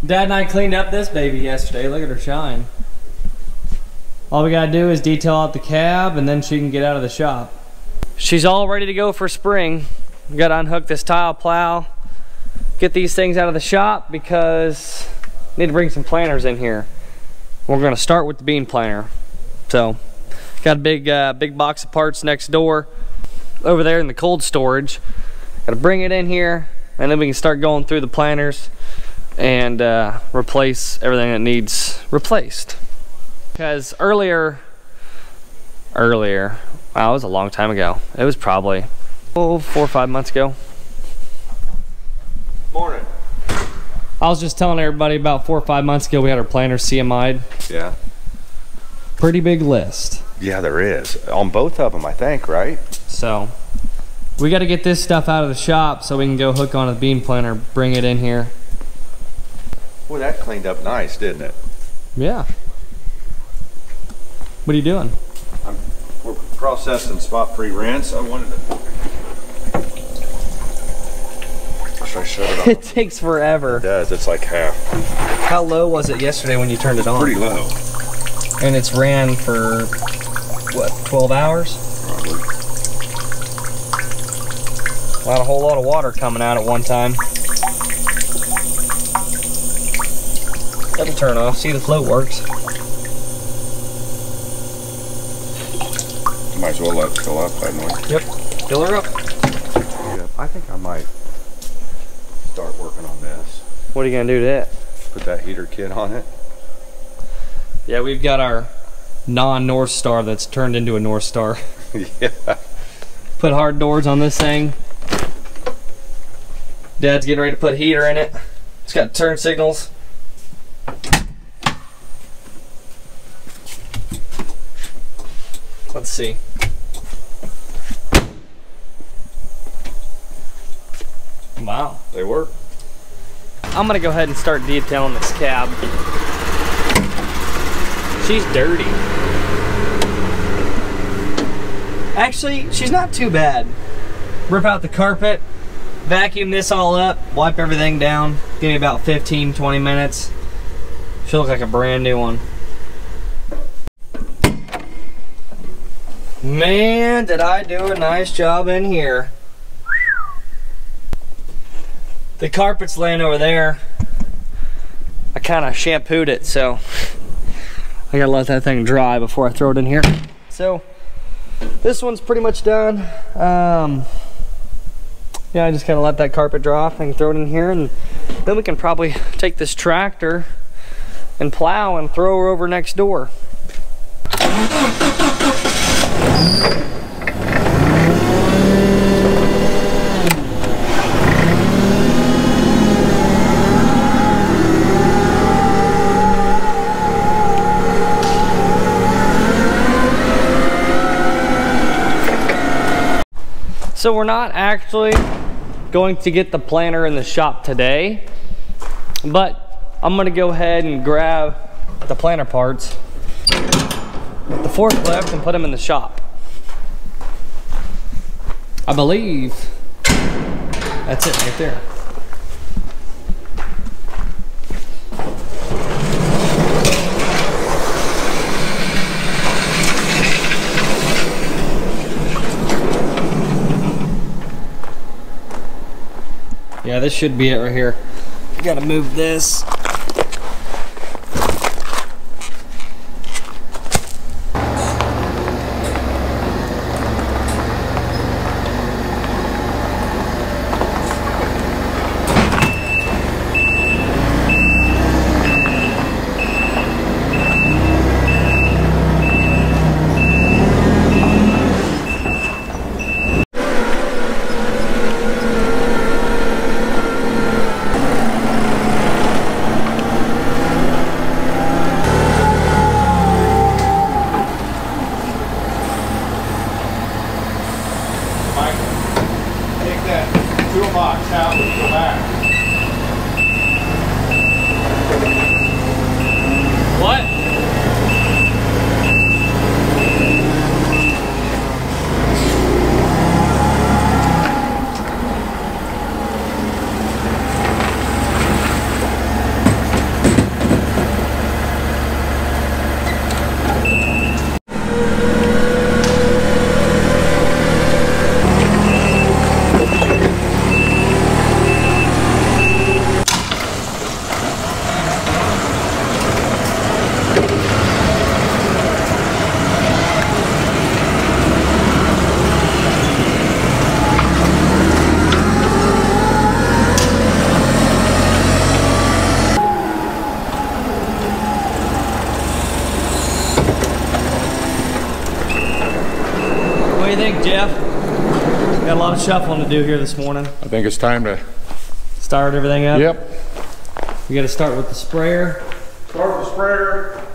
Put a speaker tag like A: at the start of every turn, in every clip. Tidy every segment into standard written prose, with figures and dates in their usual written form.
A: Dad and I cleaned up this baby yesterday. Look at her shine. All we gotta do is detail out the cab and then she can get out of the shop. She's all ready to go for spring. We gotta unhook this tile plow, get these things out of the shop because I need to bring some planters in here. We're gonna start with the bean planter. So, got a big box of parts next door over there in the cold storage. Gotta bring it in here and then we can start going through the planters and replace everything that needs replaced. Because earlier, wow, it was a long time ago. It was probably 4 or 5 months ago.
B: Morning.
A: I was just telling everybody about 4 or 5 months ago we had our planters CMI'd.
B: Yeah.
A: Pretty big list.
B: Yeah, there is. On both of them, I think, right?
A: So, we got to get this stuff out of the shop so we can go hook on a bean planter, bring it in here.
B: Boy, that cleaned up nice, didn't it?
A: Yeah. What are you doing?
B: We're processing spot-free rinse. I wanted to... Should I shut it off?
A: It takes forever.
B: It does. It's like half.
A: How low was it yesterday when you turned it on?
B: Pretty low.
A: And it's ran for, what, 12 hours?
B: Probably.
A: Not a whole lot of water coming out at one time. That'll turn off. See, the float works.
B: Might as well let it fill up, hadn't we?
A: Yep. Fill her up.
B: Yeah, I think I might start working on this.
A: What are you going to do to it?
B: Put that heater kit on it.
A: Yeah, we've got our non-North Star that's turned into a North Star.
B: Yeah.
A: Put hard doors on this thing. Dad's getting ready to put heater in it. It's got turn signals. Let's see. Wow.
B: They work.
A: I'm gonna go ahead and start detailing this cab. She's dirty. Actually, she's not too bad. Rip out the carpet, vacuum this all up, wipe everything down. Give me about 15-20 minutes. She'll look like a brand new one. Man, did I do a nice job in here. The carpet's laying over there. I kind of shampooed it, so I gotta let that thing dry before I throw it in here. So this one's pretty much done. Yeah, I just gotta let that carpet dry off and throw it in here, and then we can probably take this tractor and plow and throw her over next door. So we're not actually going to get the planter in the shop today, but I'm gonna go ahead and grab the planter parts with the forklift and put them in the shop. I believe that's it right there. Yeah, this should be it right here. Gotta move this.
B: toolbox out when you go back.
A: What? Got a lot of shuffling to do here this morning.
C: I think it's time to
A: start everything up.
C: Yep.
A: We got to start with the sprayer.
C: Start with the sprayer.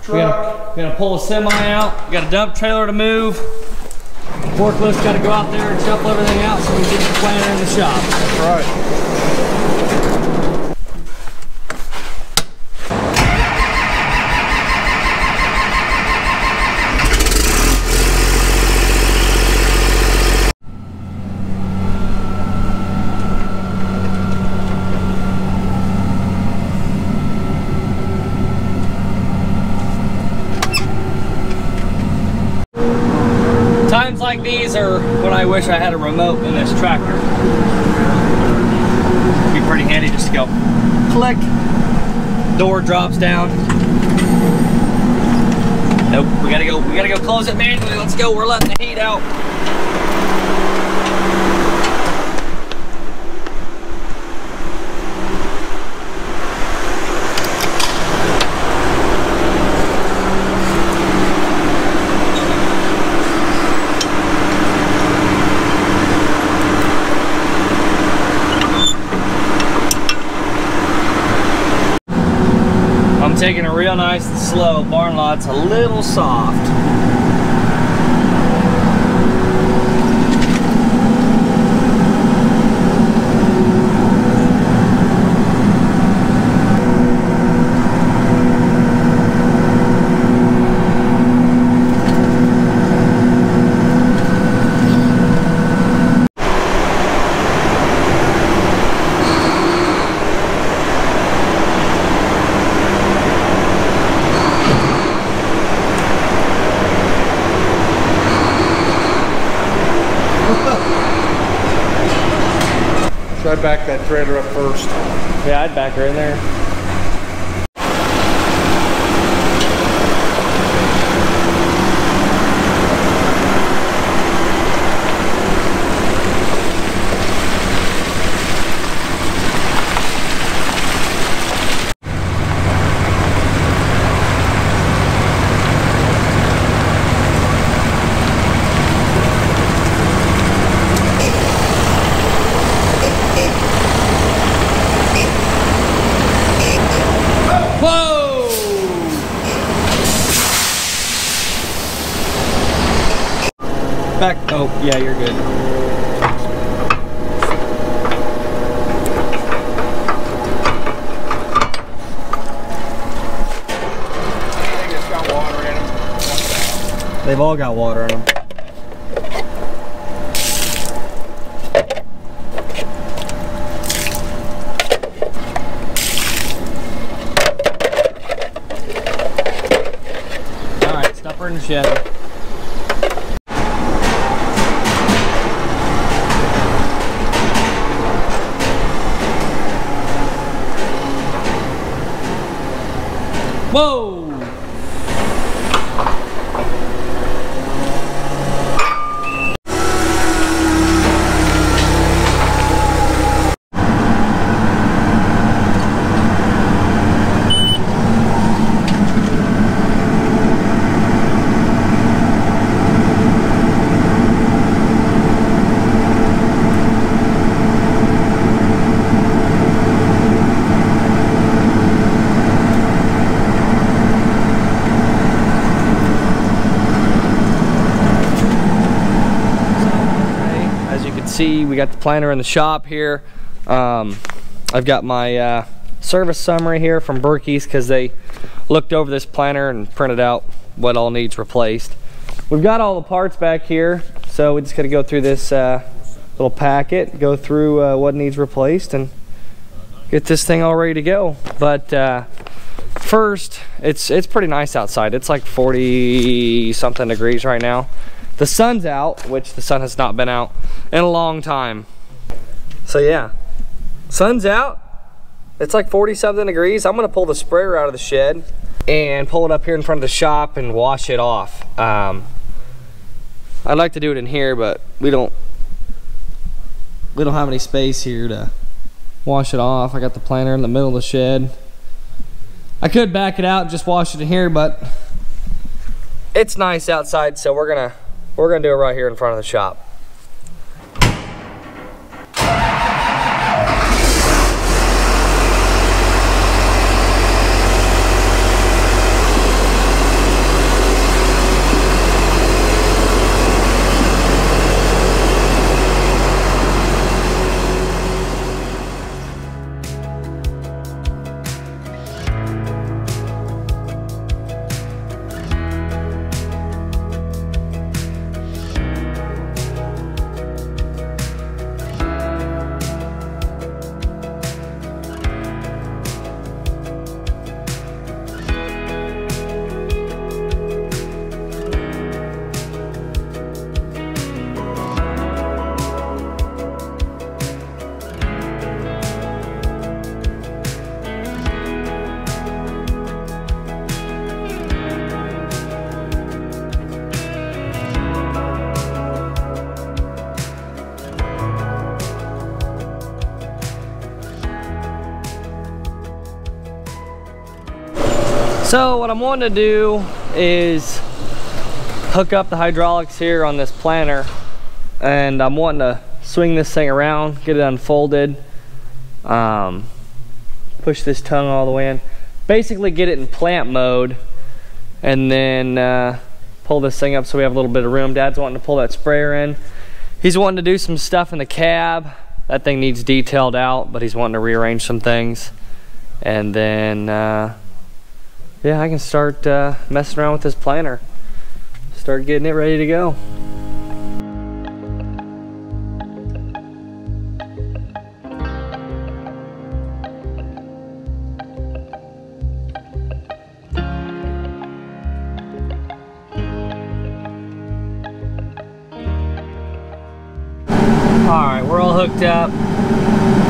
C: Truck.
A: We're gonna pull a semi out. We got a dump trailer to move. Forklift's got to go out there and shuffle everything out so we can get the planter in the shop.
C: That's right.
A: Times like these are when I wish I had a remote in this tractor. It'd be pretty handy just to go click, door drops down. Nope, we gotta go close it manually. Let's go, we're letting the heat out. I'm taking it real nice and slow. Barn lot's a little soft.
C: Should I back that trailer up first?
A: Yeah, I'd back her in there. Back. Oh, yeah, you're good.
C: I think it's got water in them.
A: They've all got water in them. All right, stop her in the shed. Whoa! See, we got the planter in the shop here. I've got my service summary here from Berkey's because they looked over this planter and printed out what all needs replaced. We've got all the parts back here, so we just got to go through this little packet, go through what needs replaced, and get this thing all ready to go. But first, it's pretty nice outside. It's like 40 something degrees right now. The sun's out, which the sun has not been out in a long time. So yeah, sun's out. It's like 40 something degrees. I'm gonna pull the sprayer out of the shed and pull it up here in front of the shop and wash it off. I'd like to do it in here, but we don't have any space here to wash it off. I got the planter in the middle of the shed. I could back it out and just wash it in here, but it's nice outside, so we're gonna do it right here in front of the shop. So what I'm wanting to do is hook up the hydraulics here on this planter, and I'm wanting to swing this thing around, get it unfolded, push this tongue all the way in, basically get it in plant mode, and then pull this thing up so we have a little bit of room. Dad's wanting to pull that sprayer in. He's wanting to do some stuff in the cab. That thing needs detailed out, but he's wanting to rearrange some things. And then, yeah, I can start messing around with this planter. Start getting it ready to go. All right, we're all hooked up.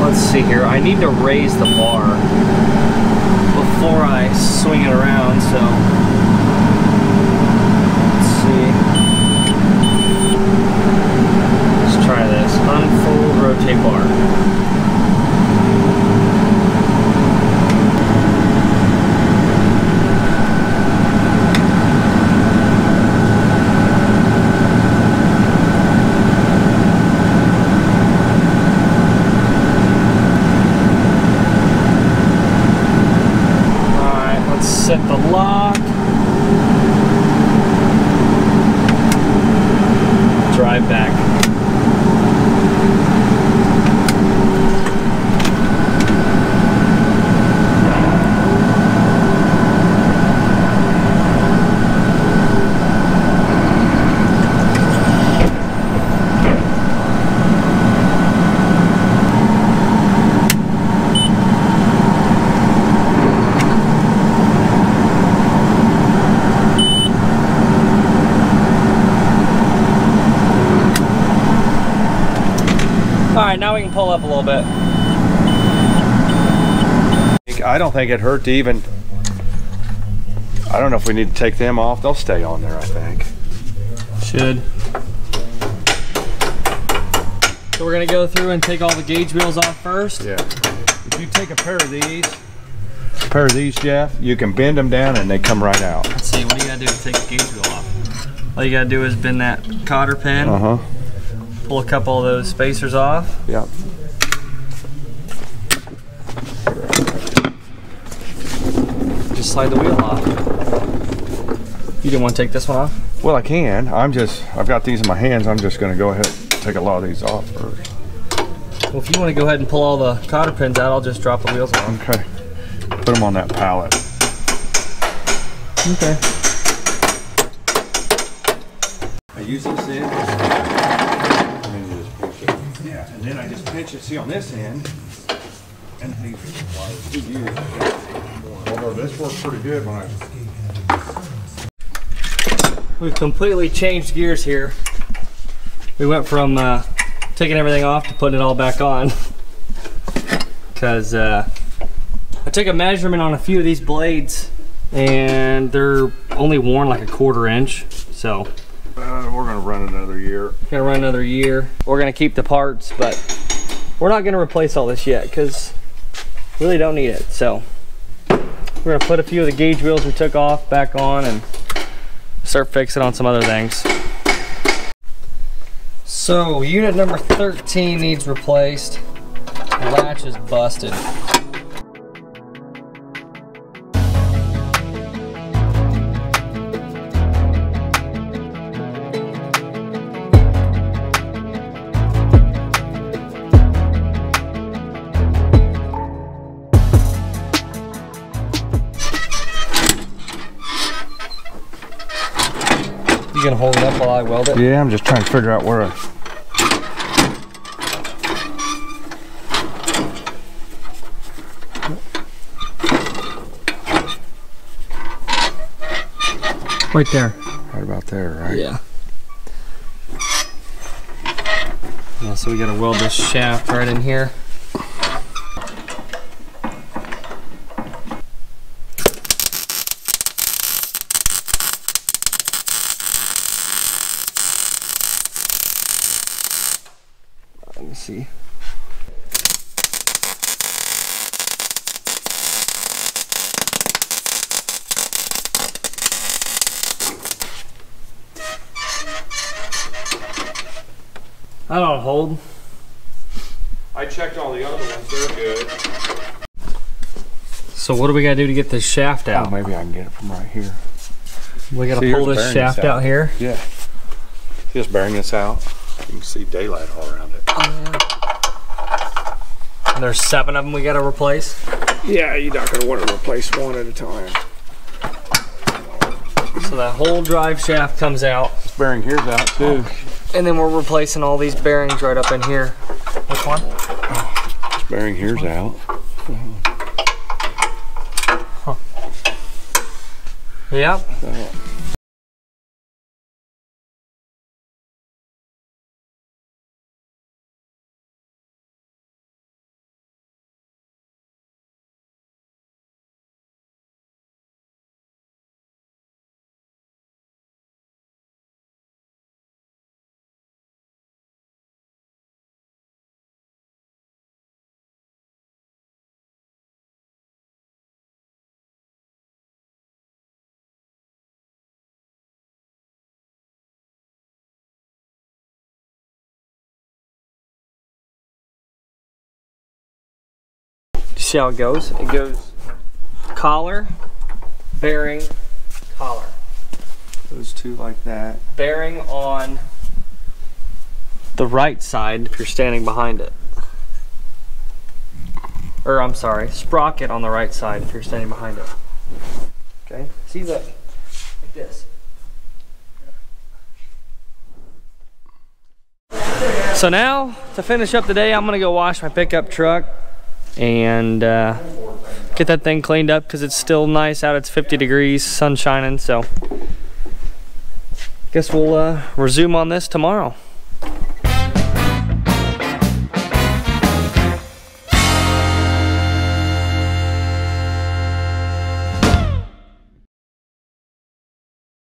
A: Let's see here. I need to raise the bar before I swing it around, so let's see. Let's try this. Unfold, rotate bar. Set the lock. Drive back. Alright, now we can pull up a little bit.
B: I don't think it hurt to even, I don't know if we need to take them off. They'll stay on there, I think.
A: Should. So we're going to go through and take all the gauge wheels off first.
B: Yeah. If you take a pair of these, Jeff, you can bend them down and they come right out.
A: Let's see, what do you got to do to take the gauge wheel off? All you got to do is bend that cotter pin. Pull a couple of those spacers off.
B: Yep.
A: Just slide the wheel off. You didn't want to take this one off?
B: Well, I can. I've got these in my hands. I'm just going to go ahead and take a lot of these off first.
A: Well, if you want to go ahead and pull all the cotter pins out, I'll just drop the wheels off.
B: Okay. Put them on that pallet.
A: Okay.
B: I use this end. Yeah, and then I just pinch it. See on this end, and these wires. Although this works pretty good when
A: We've completely changed gears here. We went from taking everything off to putting it all back on. Because I took a measurement on a few of these blades, and they're only worn like a 1/4 inch. So
B: we're gonna run another year.
A: Gonna run another year. We're gonna keep the parts, but we're not gonna replace all this yet because we really don't need it. So we're gonna put a few of the gauge wheels we took off back on and start fixing on some other things. So unit number 13 needs replaced. The latch is busted. You gonna hold it up while I weld it?
B: Yeah, I'm just trying to figure out where
A: Right there.
B: Right about there, right?
A: Yeah. Yeah, so we gotta weld this shaft right in here. Let me see. I don't hold.
C: I checked all the other ones, they're good.
A: So what do we gotta do to get this shaft out?
B: Oh, maybe I can get it from right here.
A: We gotta
B: See,
A: pull
B: here's
A: this
B: bearing
A: shaft
B: this
A: out here.
B: Yeah. Just bearing this out. You can see daylight all around it.
A: And there's 7 of them we gotta replace.
C: Yeah, you're not gonna want to replace one at a time.
A: So that whole drive shaft comes out.
B: This bearing here's out too.
A: And then we're replacing all these bearings right up in here. Which one?
B: This bearing here's out.
A: Huh. Yep. See how it goes? It goes collar, bearing, collar.
C: Those two like that.
A: Bearing on the right side if you're standing behind it. Or I'm sorry, sprocket on the right side if you're standing behind it. Okay, see that? Like this. So now, to finish up the day, I'm gonna go wash my pickup truck and get that thing cleaned up because it's still nice out. It's 50 degrees, sun shining, so guess we'll resume on this tomorrow.